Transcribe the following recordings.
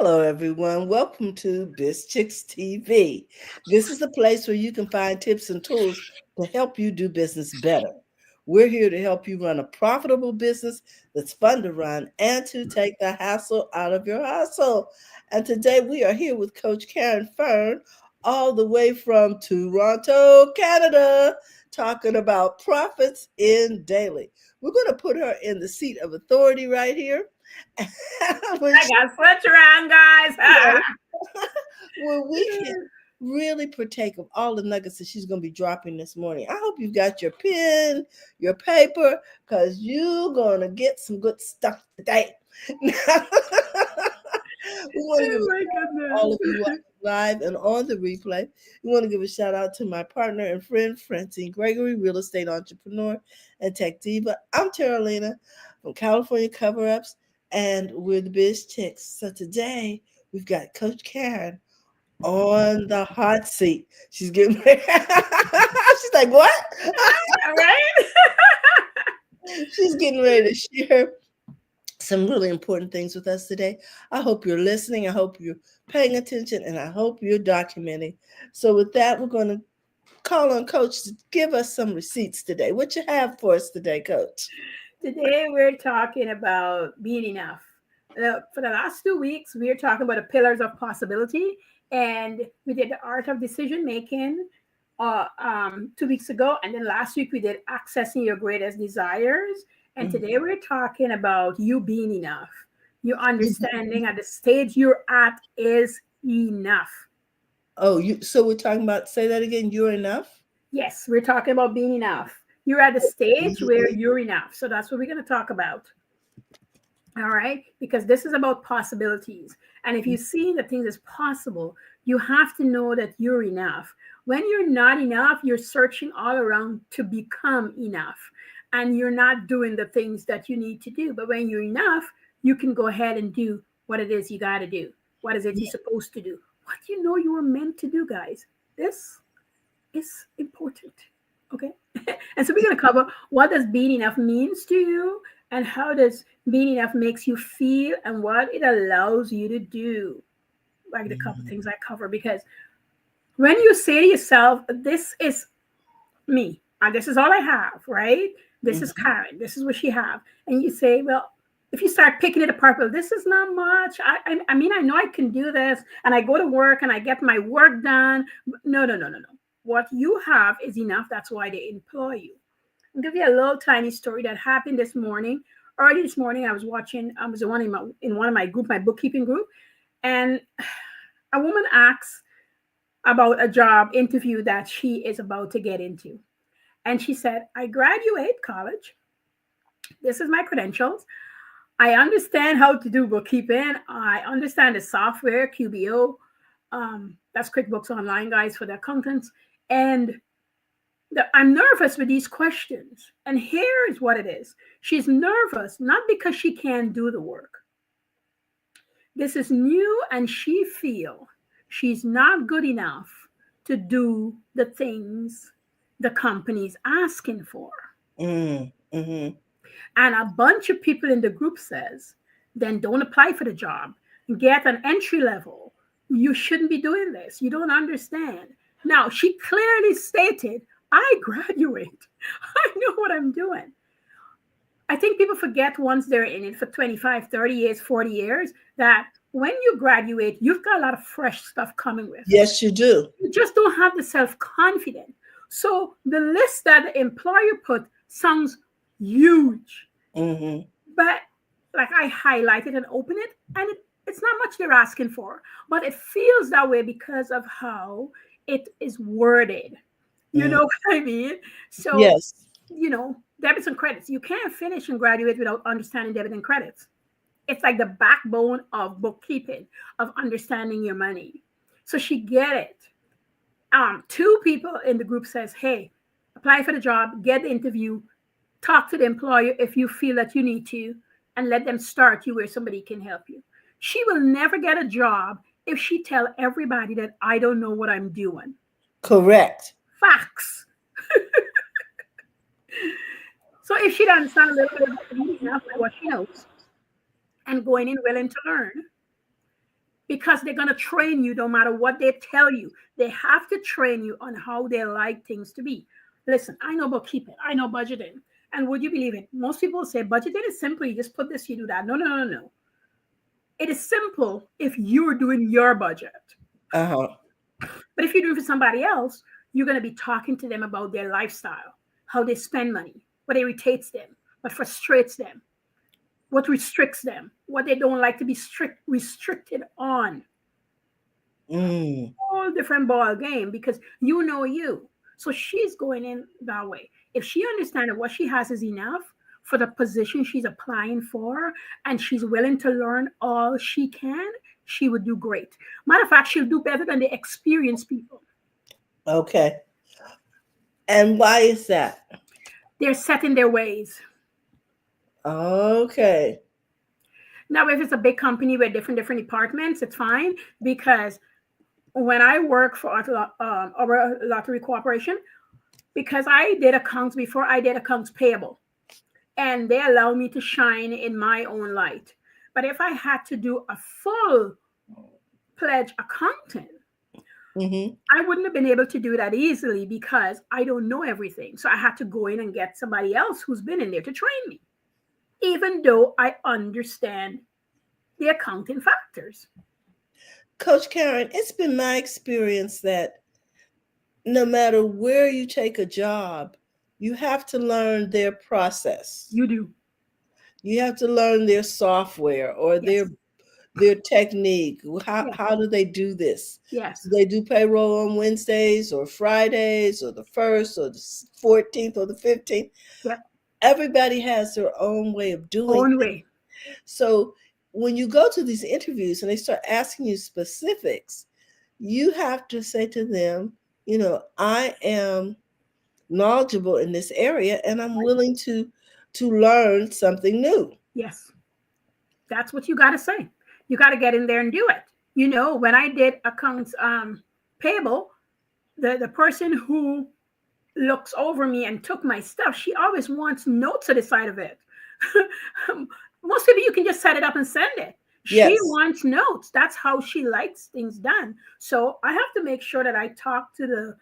Hello, everyone. Welcome to BizChicks TV. This is the place where you can find tips and tools to help you do business better. We're here to help you run a profitable business that's fun to run and to take the hassle out of your hustle. And today we are here with Coach Caren Fern, all the way from Toronto, Canada, talking about profits in daily. We're going to put her in the seat of authority right here. I got switch around, guys. Where we can really partake of all the nuggets that she's going to be dropping this morning. I hope you've got your pen, your paper, because you're going to get some good stuff today. We want to give Oh my all of you goodness. watching live and on the replay. We want to give a shout out to my partner and friend, Francine Gregory, real estate entrepreneur and tech diva. I'm Terralina from California Cover Ups, and we're the Biz Chicks. So today we've got Coach Caren on the hot seat. She's getting ready. She's like, what? All right. She's getting ready to share some really important things with us today. I hope you're listening. I hope you're paying attention, and I hope you're documenting. So with that, we're going to call on Coach to give us some receipts today. What you have for us today, Coach? Today we're talking about being enough. For the last 2 weeks, we're talking about the pillars of possibility, and we did the art of decision making 2 weeks ago, and then last week we did accessing your greatest desires. And today we're talking about you being enough. You understanding at the stage you're at is enough. Oh, so we're talking about, say that again, you're enough? Yes, we're talking about being enough. You're at the stage where you're enough. So that's what we're going to talk about. All right. Because this is about possibilities. And if you see that things is possible, you have to know that you're enough. When you're not enough, you're searching all around to become enough. And you're not doing the things that you need to do. But when you're enough, you can go ahead and do what it is you got to do. What is it you're supposed to do? What you know you were meant to do, guys. This is important. Okay. And so we're going to cover what does being enough means to you, and how does being enough makes you feel, and what it allows you to do. Like the couple things I cover, because when you say to yourself, this is me and this is all I have, right? This is Caren, this is what she have. And you say, well, if you start picking it apart, well, this is not much. I mean, I know I can do this, and I go to work and I get my work done. No. What you have is enough. That's why they employ you. I'll give you a little tiny story that happened this morning. Early this morning, I was in one of my group, my bookkeeping group, and a woman asks about a job interview that she is about to get into. And she said, I graduate college. This is my credentials. I understand how to do bookkeeping. I understand the software, QBO. That's QuickBooks Online, guys, for the accountants. And I'm nervous with these questions. And here is what it is. She's nervous, not because she can't do the work. This is new, and she feels she's not good enough to do the things the company's asking for. Mm-hmm. And a bunch of people in the group says, then don't apply for the job. Get an entry level. You shouldn't be doing this. You don't understand. Now, she clearly stated, I graduate. I know what I'm doing. I think people forget once they're in it for 25, 30 years, 40 years, that when you graduate, you've got a lot of fresh stuff coming with. Yes, you do. You just don't have the self-confidence. So the list that the employer put sounds huge. But like I highlighted and opened it, and it's not much they're asking for, but it feels that way because of how it is worded. You know what I mean? So, yes. Debits and credits. You can't finish and graduate without understanding debit and credits. It's like the backbone of bookkeeping, of understanding your money. So she get it. Two people in the group says, hey, apply for the job, get the interview, talk to the employer if you feel that you need to, and let them start you where somebody can help you. She will never get a job if she tell everybody that I don't know what I'm doing. Correct. Facts. So if she doesn't understand a little bit enough of what she knows and going in willing to learn, because they're going to train you no matter what they tell you. They have to train you on how they like things to be. Listen, I know bookkeeping, I know budgeting. And would you believe it? Most people say budgeting is simple. You just put this, you do that. No, no, no, no. It is simple if you're doing your budget. Uh-huh. But if you do it for somebody else, you're going to be talking to them about their lifestyle, how they spend money, what irritates them, what frustrates them, what restricts them, what they don't like to be restricted on. All different ball game, because you know you. So she's going in that way. If she understands that what she has is enough for the position she's applying for, and she's willing to learn all she can, she would do great. Matter of fact, she'll do better than the experienced people. Okay. And why is that? They're set in their ways. Okay. Now, if it's a big company with different departments, it's fine, because when I work for our lottery corporation, because I did accounts before, I did accounts payable, and they allow me to shine in my own light. But if I had to do a full pledge accounting, I wouldn't have been able to do that easily because I don't know everything. So I had to go in and get somebody else who's been in there to train me, even though I understand the accounting factors. Coach Caren, it's been my experience that no matter where you take a job, you have to learn their process. You do. You have to learn their software or their technique. How do they do this? Yes. Do they do payroll on Wednesdays or Fridays or the 1st or the 14th or the 15th? Yep. Everybody has their own way of doing it. So when you go to these interviews and they start asking you specifics, you have to say to them, I am knowledgeable in this area and I'm willing to learn something new. Yes. That's what you got to say. You got to get in there and do it. When I did accounts payable, the person who looks over me and took my stuff, she always wants notes to the side of it. Most people, you can just set it up and send it. She wants notes. That's how she likes things done. So I have to make sure that I talk to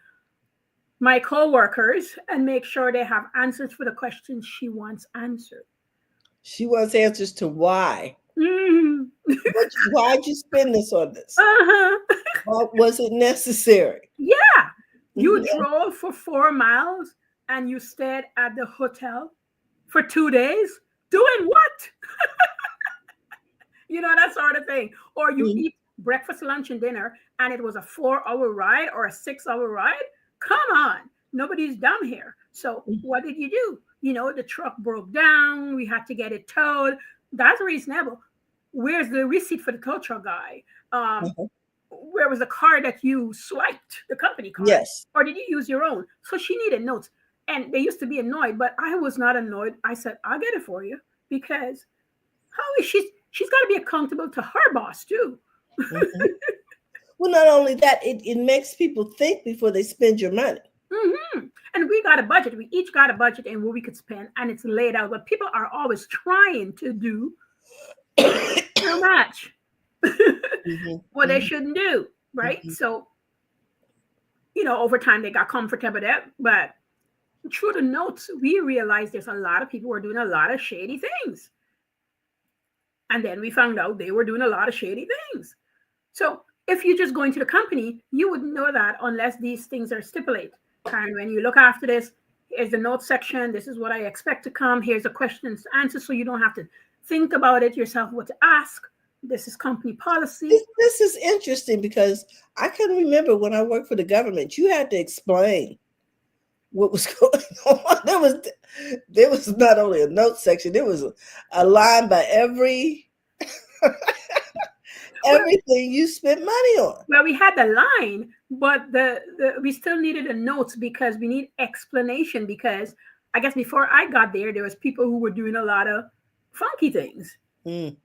my co-workers and make sure they have answers for the questions she wants answered. She wants answers to why. Why'd you spend this on this? Was it necessary? Yeah. You drove for 4 miles and you stayed at the hotel for 2 days. Doing what? That sort of thing. Or you eat breakfast, lunch, and dinner, and it was a 4-hour ride or a 6-hour ride. Come on. Nobody's dumb here. So what did you do? The truck broke down. We had to get it towed. That's reasonable. Where's the receipt for the tow truck guy? Where was the card that you swiped, the company card? Yes. Or did you use your own? So she needed notes. And they used to be annoyed, but I was not annoyed. I said, I'll get it for you, because how is she's got to be accountable to her boss too. Well, not only that, it makes people think before they spend your money. And we got a budget. We each got a budget and what we could spend, and it's laid out. But people are always trying to do too much. What they shouldn't do, right? So, over time they got comfortable with that. But through the notes, we realized there's a lot of people who are doing a lot of shady things. And then we found out they were doing a lot of shady things. So if you just go into the company, you wouldn't know that unless these things are stipulated. Karen, when you look after this, here's the notes section. This is what I expect to come. Here's the questions to answer, so you don't have to think about it yourself, what to ask. This is company policy. This is interesting because I can remember when I worked for the government, you had to explain what was going on. There was not only a note section, there was a line by everything you spent money on. Well, we had the line, but we still needed the notes because we need explanation, because I guess before I got there was people who were doing a lot of funky things. And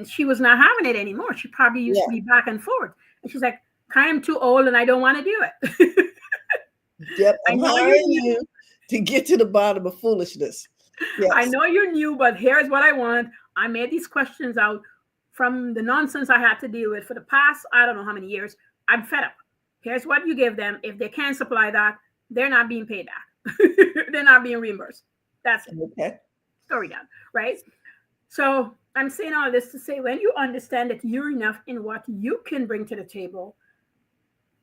she was not having it anymore. She probably used to be back and forth. And she's like, I'm too old and I don't want to do it. Yep, I'm hiring you to get to the bottom of foolishness. Yes. I know you're new, but here's what I want. I made these questions out. from the nonsense I had to deal with for the past, I don't know how many years. I'm fed up. Here's what you give them. If they can't supply that, they're not being paid back. They're not being reimbursed. That's it. Okay. Story done, right? So I'm saying all this to say, when you understand that you're enough in what you can bring to the table,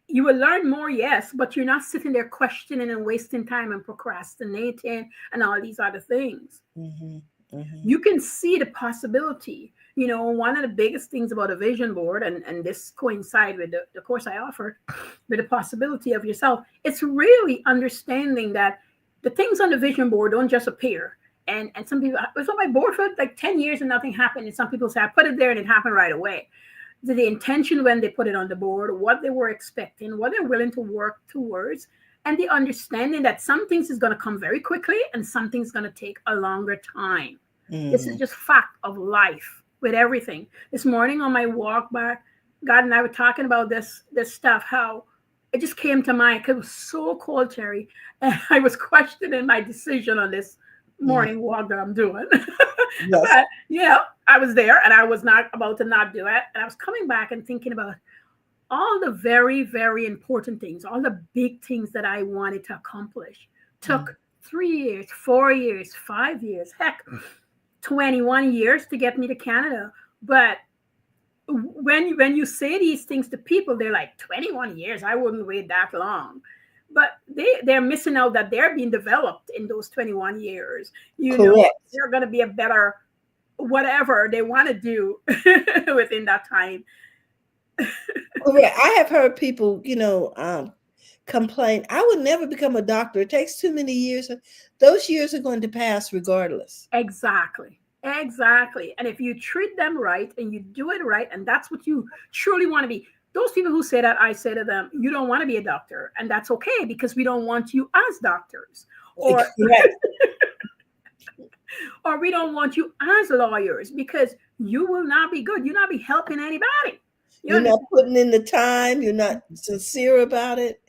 you will learn more, yes, but you're not sitting there questioning and wasting time and procrastinating and all these other things. Mm-hmm. Mm-hmm. You can see the possibility. One of the biggest things about a vision board, and this coincides with the course I offered, with the possibility of yourself, it's really understanding that the things on the vision board don't just appear. And some people, I was on my board for like 10 years and nothing happened. And some people say, I put it there and it happened right away. The intention when they put it on the board, what they were expecting, what they're willing to work towards, and the understanding that some things is going to come very quickly and some things going to take a longer time. This is just fact of life with everything. This morning on my walk back, God and I were talking about this stuff, how it just came to mind because it was so cold, Terry, and I was questioning my decision on this morning walk that I'm doing. Yes. But I was there and I was not about to not do it. And I was coming back and thinking about all the very, very important things, all the big things that I wanted to accomplish. Took 3 years, 4 years, 5 years, heck, 21 years to get me to Canada. But when you say these things to people, they're like, 21 years, I wouldn't wait that long. But they're missing out that they're being developed in those 21 years. Correct. They're going to be a better whatever they want to do within that time. Correct. I have heard people, complain, I would never become a doctor. It takes too many years. Those years are going to pass regardless. Exactly. And if you treat them right and you do it right, and that's what you truly want to be. Those people who say that, I say to them, you don't want to be a doctor. And that's okay, because we don't want you as doctors. Or, or we don't want you as lawyers, because you will not be good. You'll not be helping anybody. You're not putting in the time. You're not sincere about it.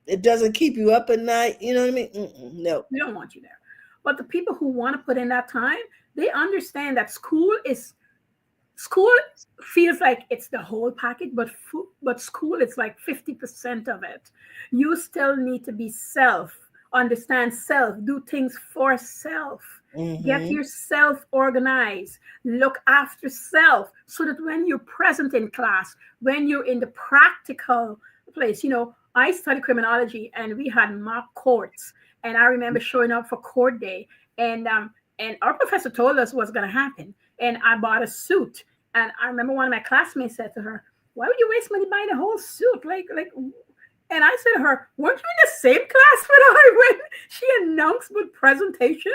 It doesn't keep you up at night. You know what I mean? No. We don't want you there. But the people who want to put in that time, they understand that school feels like it's the whole package, but school is like 50% of it. You still need to be understand self, do things for self, get yourself organized, look after self, so that when you're present in class, when you're in the practical place, I studied criminology and we had mock courts. And I remember showing up for court day, and our professor told us what's going to happen. And I bought a suit. And I remember one of my classmates said to her, why would you waste money buying a whole suit? And I said to her, weren't you in the same class when she announced the presentation?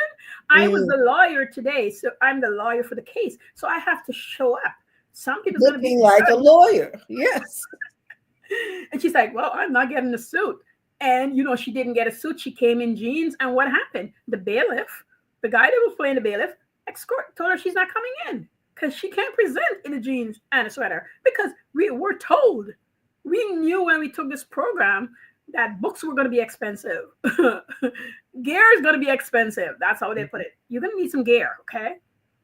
I was the lawyer today, so I'm the lawyer for the case. So I have to show up. Some people's going to be like a lawyer. Yes. And she's like, well, I'm not getting a suit. And, she didn't get a suit. She came in jeans. And what happened? The bailiff, the guy that was playing the bailiff, told her she's not coming in because she can't present in a jeans and a sweater, because we were told. We knew when we took this program that books were going to be expensive. Gear is going to be expensive. That's how they put it. You're going to need some gear, okay?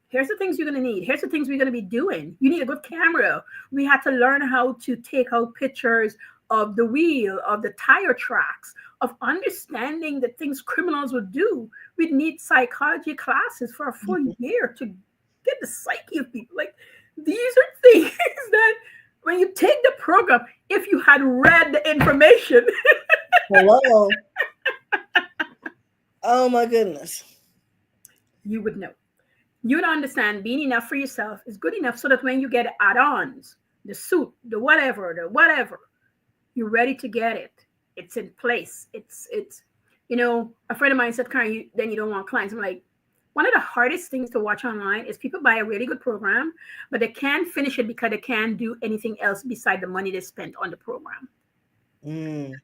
Here's the things you're going to need. Here's the things we're going to be doing. You need a good camera. We had to learn how to take out pictures of the wheel, of the tire tracks, of understanding the things criminals would do. We'd need psychology classes for a full year to get the psyche of people. Like, these are things that when you take the program, if you had read the information. Hello. Oh my goodness. You would know. You'd understand being enough for yourself is good enough so that when you get add-ons, the suit, the whatever, you're ready to get it. It's in place. It's a friend of mine said, Caren, then you don't want clients. I'm like, one of the hardest things to watch online is people buy a really good program, but they can't finish it because they can't do anything else beside the money they spent on the program.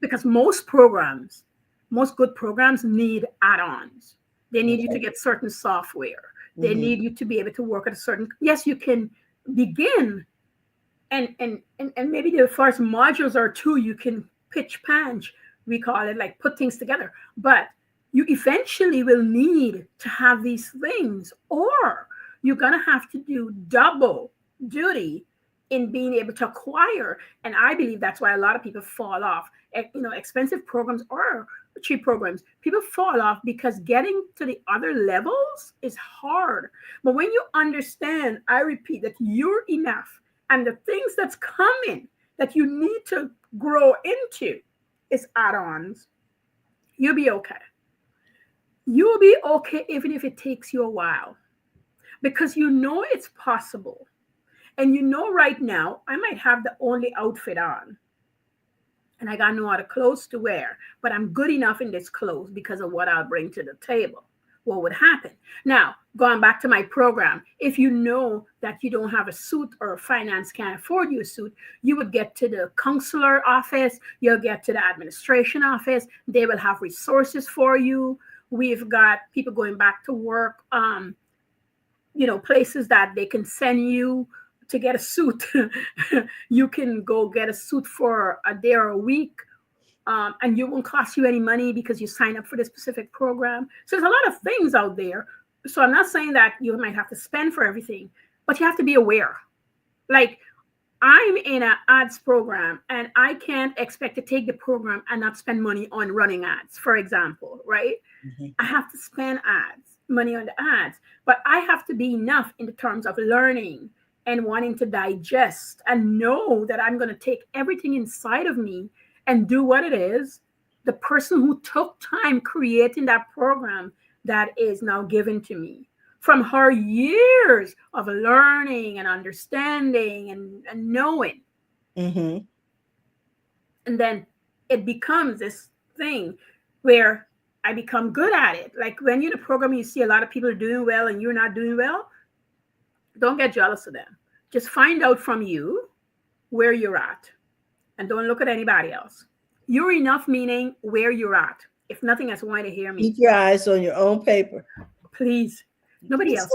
Because most good programs need add-ons. They need you to get certain software. They need you to be able to work at a certain, yes, you can begin and maybe the first modules or two, you can pitch punch, we call it, like put things together. But you eventually will need to have these things, or you're going to have to do double duty in being able to acquire. And I believe that's why a lot of people fall off. Expensive programs or cheap programs, people fall off because getting to the other levels is hard. But when you understand, I repeat, that you're enough and the things that's coming that you need to grow into is add-ons, you'll be okay. You'll be okay even if it takes you a while, because you know it's possible. And you know, right now, I might have the only outfit on and I got no other clothes to wear, but I'm good enough in this clothes because of what I'll bring to the table. What would happen? Now, going back to my program, if you know that you don't have a suit or finance can't afford you a suit, you would get to the counselor office, you'll get to the administration office, they will have resources for you. We've got people going back to work, places that they can send you to get a suit. You can go get a suit for a day or a week, and it won't cost you any money because you sign up for this specific program. So there's a lot of things out there. So I'm not saying that you might have to spend for everything, but you have to be aware. Like, I'm in an ads program and I can't expect to take the program and not spend money on running ads, for example, right? Mm-hmm. I have to spend money on the ads, but I have to be enough in the terms of learning and wanting to digest and know that I'm going to take everything inside of me and do what it is the person who took time creating that program that is now given to me from her years of learning and understanding and knowing. Mm-hmm. And then it becomes this thing where I become good at it. Like when you're in a program, you see a lot of people are doing well and you're not doing well. Don't get jealous of them. Just find out from you where you're at and don't look at anybody else. You're enough, meaning where you're at. If nothing else, want to hear me. Keep your eyes on your own paper. Please. Nobody else.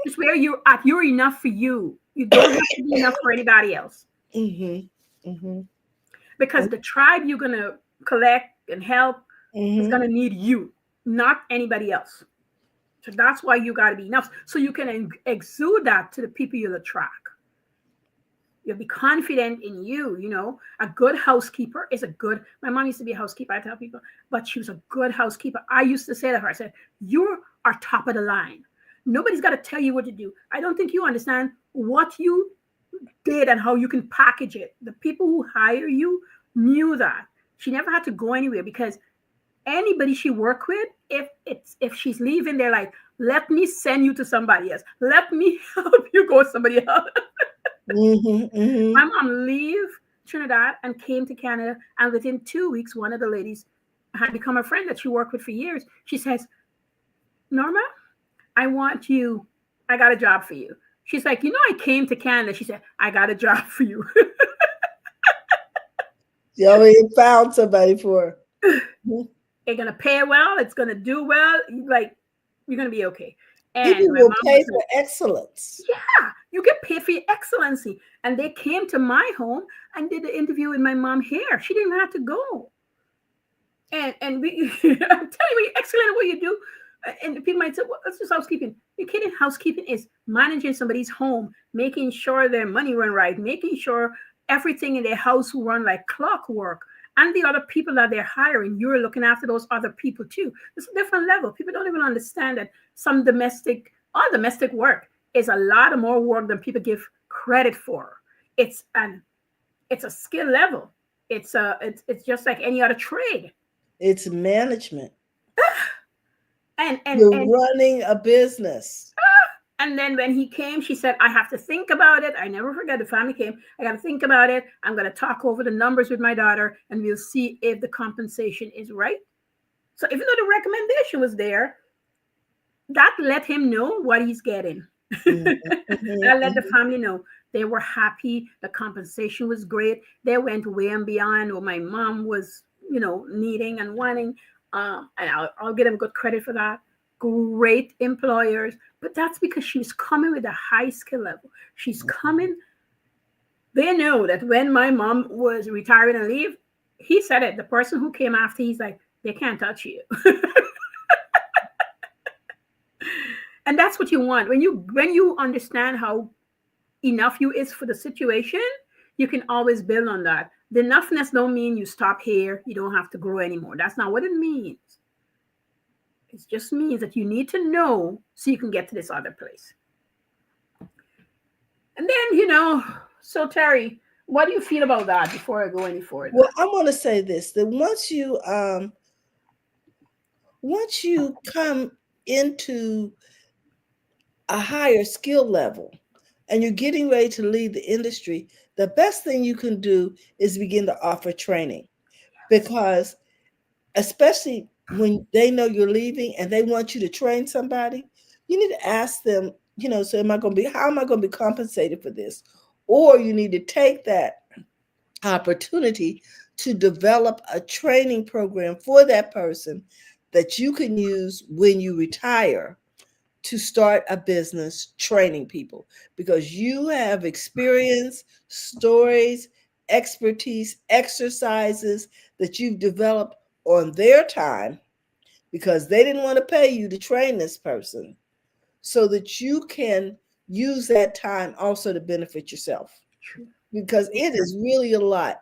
Just where you're at. You're enough for you. You don't have to be enough for anybody else. Mm-hmm. Mm-hmm. Because the tribe you're going to collect and help is going to need you, not anybody else. So that's why you got to be enough. So you can exude that to the people you'll attract. You'll be confident in you. You know, a good housekeeper is my mom used to be a housekeeper, I tell people, but she was a good housekeeper. I used to say to her, I said, you are top of the line. Nobody's got to tell you what to do. I don't think you understand what you did and how you can package it. The people who hire you knew that. She never had to go anywhere because anybody she worked with, if she's leaving, they're like, let me send you to somebody else. Let me help you go with somebody else. Mm-hmm, mm-hmm. My mom leave Trinidad and came to Canada, and within 2 weeks, one of the ladies had become a friend that she worked with for years. She says, Norma, I got a job for you. She's like, I came to Canada. She said, I got a job for you. You already found somebody for her. They're going to pay well. It's going to do well. Like, you're going to be okay. And people will pay for excellence. Yeah, you get paid for your excellency. And they came to my home and did the interview with my mom here. She didn't even have to go. And we, I'm telling you, you're excellent at what you do. And people might say, well, that's just housekeeping. You're kidding. Housekeeping is managing somebody's home, making sure their money run right, making sure everything in their house will run like clockwork. And the other people that they're hiring, you're looking after those other people too. It's a different level. People don't even understand that all domestic work is a lot more work than people give credit for. It's a skill level. It's just like any other trade. It's management. and you're running a business. And then when he came, she said, I have to think about it. I never forget, the family came. I got to think about it. I'm going to talk over the numbers with my daughter and we'll see if the compensation is right. So even though the recommendation was there, that let him know what he's getting. That let the family know. They were happy. The compensation was great. They went way and beyond what my mom was, needing and wanting. And I'll give them good credit for that. Great employers. But that's because she was coming with a high skill level. She's coming. They know that when my mom was retiring and leave, he said it. The person who came after, he's like, they can't touch you. And that's what you want. When you understand how enough you is for the situation, you can always build on that. The enoughness don't mean you stop here, you don't have to grow anymore. That's not what it means. It just means that you need to know so you can get to this other place. And then, so Terry, what do you feel about that before I go any further? Well, I want to say this, that once you come into a higher skill level and you're getting ready to lead the industry, the best thing you can do is begin to offer training, because especially when they know you're leaving and they want you to train somebody, you need to ask them, so how am I going to be compensated for this? Or you need to take that opportunity to develop a training program for that person that you can use when you retire to start a business training people, because you have experience, stories, expertise, exercises that you've developed on their time because they didn't want to pay you to train this person, so that you can use that time also to benefit yourself. Because it is really a lot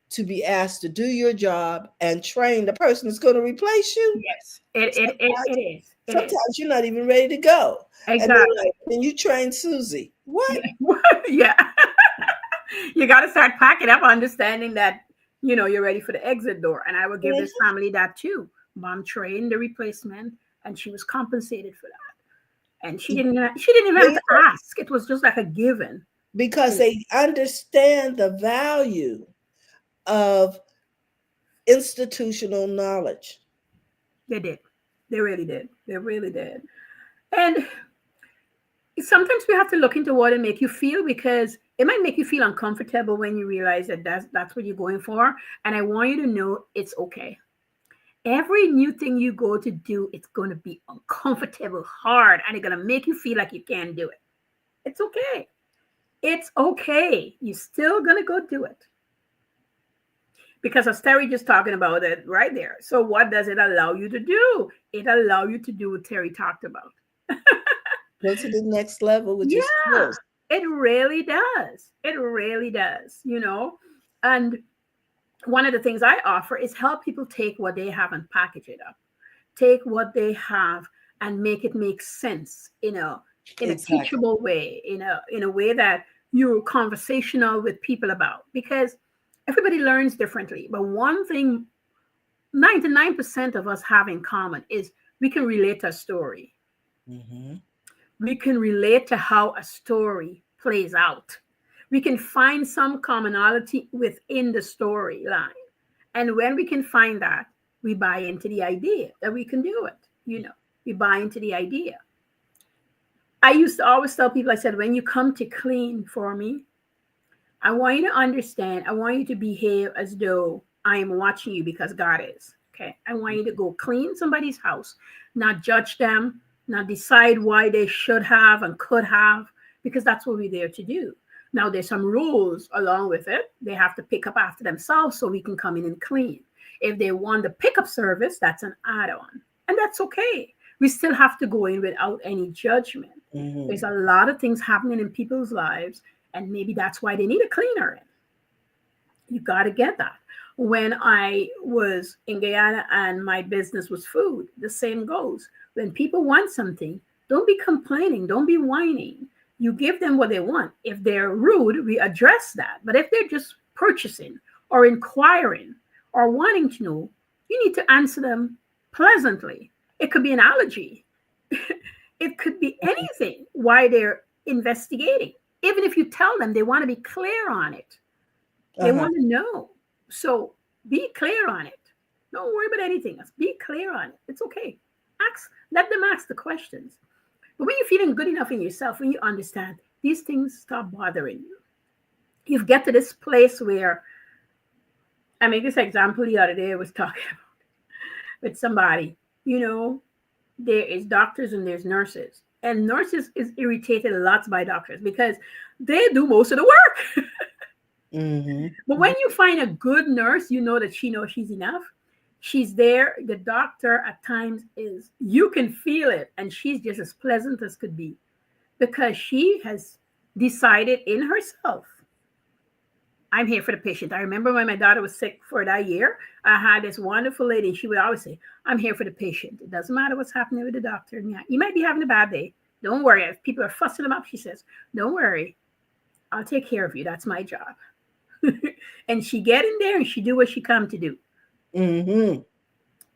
to be asked to do your job and train the person that's going to replace you. Yes, it is. Sometimes you're not even ready to go. Exactly. And they're like, can you train Susie? What? Yeah. You got to start packing up, understanding that, you're ready for the exit door. And I would give this family that too. Mom trained the replacement and she was compensated for that. And she didn't even have to ask. It was just like a given. Because they understand the value of institutional knowledge. They did. They really did. They really did. And sometimes we have to look into what it make you feel, because it might make you feel uncomfortable when you realize that that's what you're going for. And I want you to know it's okay. Every new thing you go to do, it's going to be uncomfortable, hard, and it's going to make you feel like you can't do it. It's okay. It's okay. You're still going to go do it. Because as Terry just talking about it right there. So what does it allow you to do? It allows you to do what Terry talked about. Go to the next level with your skills. It really does. It really does, And one of the things I offer is help people take what they have and package it up. Take what they have and make it make sense, in a teachable way, in a way that you're conversational with people about. Because everybody learns differently. But one thing 99% of us have in common is we can relate to a story. Mm-hmm. We can relate to how a story plays out. We can find some commonality within the storyline. And when we can find that, we buy into the idea that we can do it. We buy into the idea. I used to always tell people, I said, when you come to clean for me, I want you to understand, I want you to behave as though I am watching you, because God is. Okay. I want you to go clean somebody's house, not judge them, not decide why they should have and could have, because that's what we're there to do. Now, there's some rules along with it. They have to pick up after themselves so we can come in and clean. If they want the pickup service, that's an add-on. And that's okay. We still have to go in without any judgment. Mm-hmm. There's a lot of things happening in people's lives, and maybe that's why they need a cleaner in. You got to get that. When I was in Guyana and my business was food, the same goes. When people want something, don't be complaining. Don't be whining. You give them what they want. If they're rude, we address that. But if they're just purchasing or inquiring or wanting to know, you need to answer them pleasantly. It could be an allergy. It could be anything why they're investigating. Even if you tell them, they want to be clear on it. They want to know. So be clear on it. Don't worry about anything else. Be clear on it. It's okay. Let them ask the questions. But when you're feeling good enough in yourself, when you understand, these things stop bothering you. You get to this place where, I made this example the other day I was talking about with somebody. There is doctors and there's nurses. And nurses is irritated lots by doctors because they do most of the work. Mm-hmm. But when you find a good nurse, you know that she knows she's enough. She's there. The doctor at times you can feel it. And she's just as pleasant as could be because she has decided in herself, I'm here for the patient. I remember when my daughter was sick for that year, I had this wonderful lady. She would always say, I'm here for the patient. It doesn't matter what's happening with the doctor. And yeah, you might be having a bad day. Don't worry. If people are fussing them up, she says, don't worry. I'll take care of you. That's my job. And she get in there and she do what she come to do. Mm-hmm.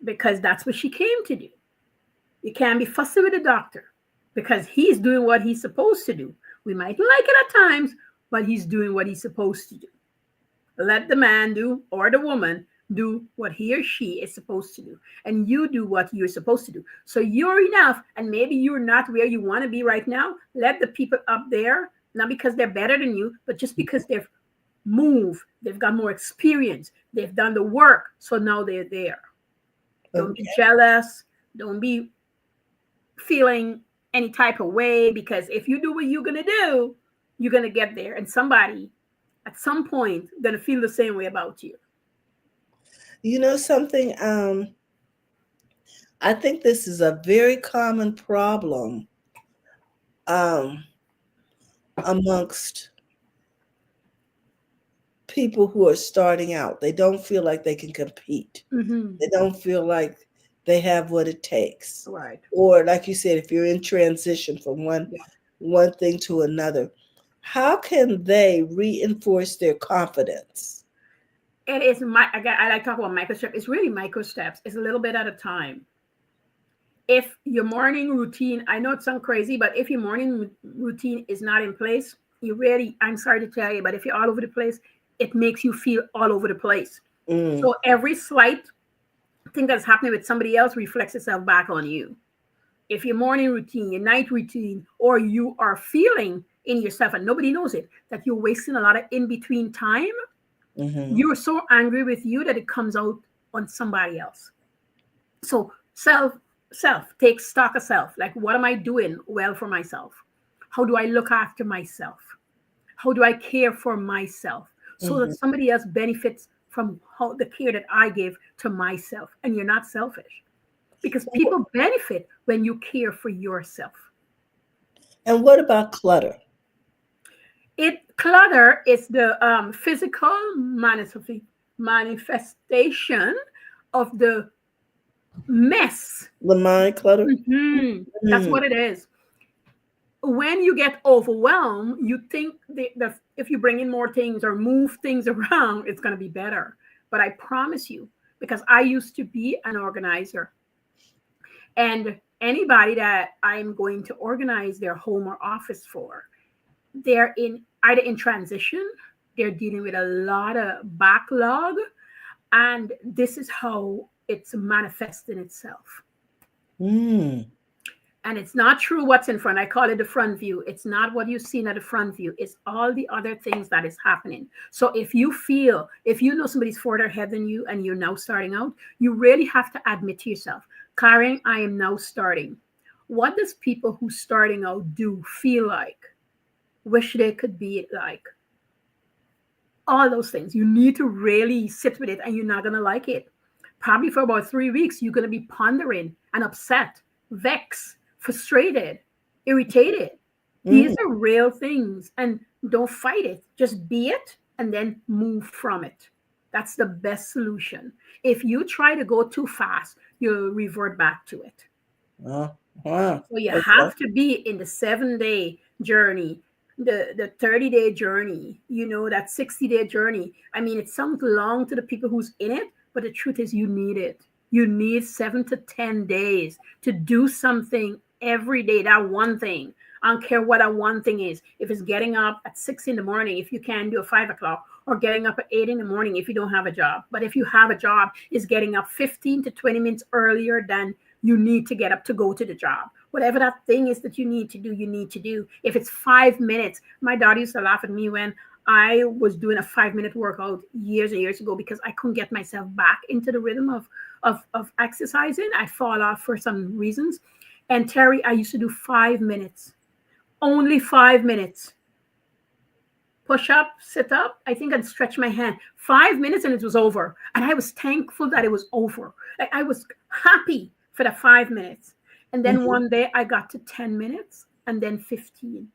Because that's what she came to do. You can't be fussing with the doctor because he's doing what he's supposed to do. We might like it at times, but he's doing what he's supposed to do. Let the man do, or the woman do what he or she is supposed to do. And you do what you're supposed to do. So you're enough. And maybe you're not where you want to be right now. Let the people up there, not because they're better than you, but just because they've moved, they've got more experience, they've done the work. So now they're there. Don't be jealous. Don't be feeling any type of way, because if you do what you're going to do, you're going to get there. And somebody at some point going to feel the same way about you. You know something? I think this is a very common problem amongst people who are starting out. They don't feel like they can compete. Mm-hmm. They don't feel like they have what it takes. Right. Or like you said, if you're in transition from one thing to another, how can they reinforce their confidence? It is I like to talk about micro steps. It's really micro steps. It's a little bit at a time. If your morning routine, I know it sounds crazy, but if your morning routine is not in place, I'm sorry to tell you, but if you're all over the place, it makes you feel all over the place. So every slight thing that's happening with somebody else reflects itself back on you. If your morning routine, your night routine, or you are feeling in yourself and nobody knows it, that you're wasting a lot of in-between time, you're so angry with you that it comes out on somebody else. So self, take stock of self. Like, what am I doing well for myself? How do I look after myself? How do I care for myself so that somebody else benefits from the care that I give to myself? And you're not selfish, because people benefit when you care for yourself. And what about clutter? Clutter is the physical manifestation of the mess. The mind clutter? That's what it is. When you get overwhelmed, you think that if you bring in more things or move things around, it's going to be better. But I promise you, because I used to be an organizer, and anybody that I'm going to organize their home or office for, they're either in transition, they're dealing with a lot of backlog, and this is how it's manifesting itself. And it's not true what's in front. I call it the front view. It's not what you've seen at the front view. It's all the other things that is happening. So if you know somebody's further ahead than you and you're now starting out, you really have to admit to yourself, Caren, I am now starting. What does people who starting out do feel like? Wish they could be like? All those things. You need to really sit with it, and you're not going to like it. Probably for about 3 weeks, you're going to be pondering and upset, vexed, frustrated, irritated. These are real things, and don't fight it. Just be it and then move from it. That's the best solution. If you try to go too fast, you'll revert back to it. So you have to be in the 7-day journey, the 30-day journey, that 60-day journey. I mean, it sounds long to the people who's in it, but the truth is you need it. You need 7 to 10 days to do something every day, that one thing. I don't care what that one thing is. If it's getting up at 6 in the morning, if you can do a 5 o'clock, or getting up at 8 in the morning if you don't have a job. But if you have a job, is getting up 15 to 20 minutes earlier than you need to get up to go to the job. Whatever that thing is that you need to do, you need to do. If it's 5 minutes, my daughter used to laugh at me when I was doing a 5-minute workout years and years ago, because I couldn't get myself back into the rhythm of exercising. I fall off for some reasons. And Terry, I used to do 5 minutes, only 5 minutes. Push up, sit up, I think I'd stretch my hand. 5 minutes and it was over. And I was thankful that it was over. I was happy for the 5 minutes. And then one day I got to 10 minutes and then 15.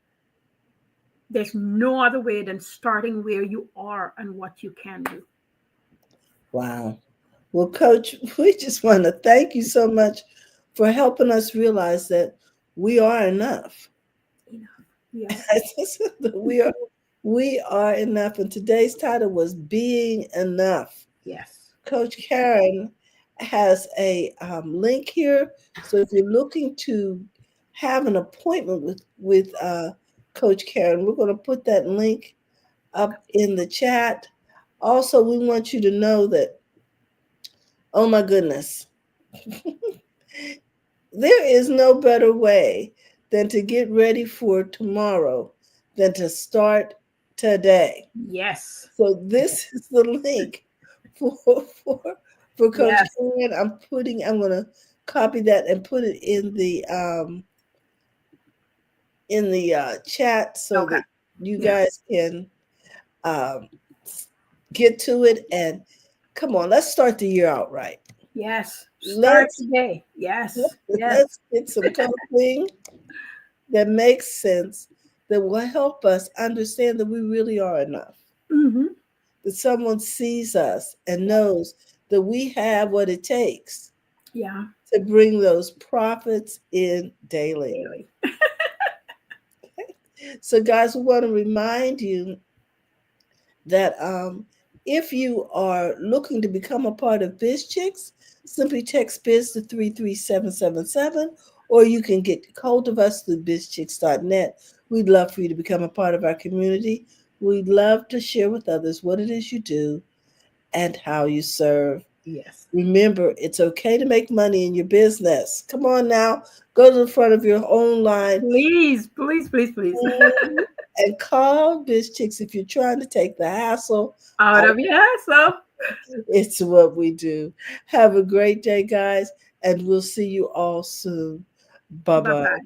There's no other way than starting where you are and what you can do. Wow. Well, Coach, we just want to thank you so much for helping us realize that we are enough. Enough. Yes. we are we are enough. And today's title was Being Enough. Yes. Coach Caren has a link here. So if you're looking to have an appointment with Coach Caren, we're going to put that link up in the chat. Also, we want you to know that, oh my goodness, there is no better way than to get ready for tomorrow than to start today. Yes. So this is the link for for for Coach Yes. Karen. I'm gonna copy that and put it in the chat so Okay. that you Yeah. guys can um, get to it. And come on, let's start the year out right. Yes. Start Let's today. Yes. Yes. let's get some coaching that makes sense, that will help us understand that we really are enough. Mm-hmm. That someone sees us and knows that we have what it takes Yeah. to bring those profits in daily. Daily. So, guys, we want to remind you that if you are looking to become a part of BizChicks, simply text Biz to 33777, or you can get hold of us through bizchicks.net. We'd love for you to become a part of our community. We'd love to share with others what it is you do and how you serve. Yes. Remember, it's okay to make money in your business. Come on now, go to the front of your own line Please, please, please, please. and call BizChicks if you're trying to take the hassle Out out. of your so. It's what we do. Have a great day, guys, and we'll see you all soon. Bye Bye bye. bye.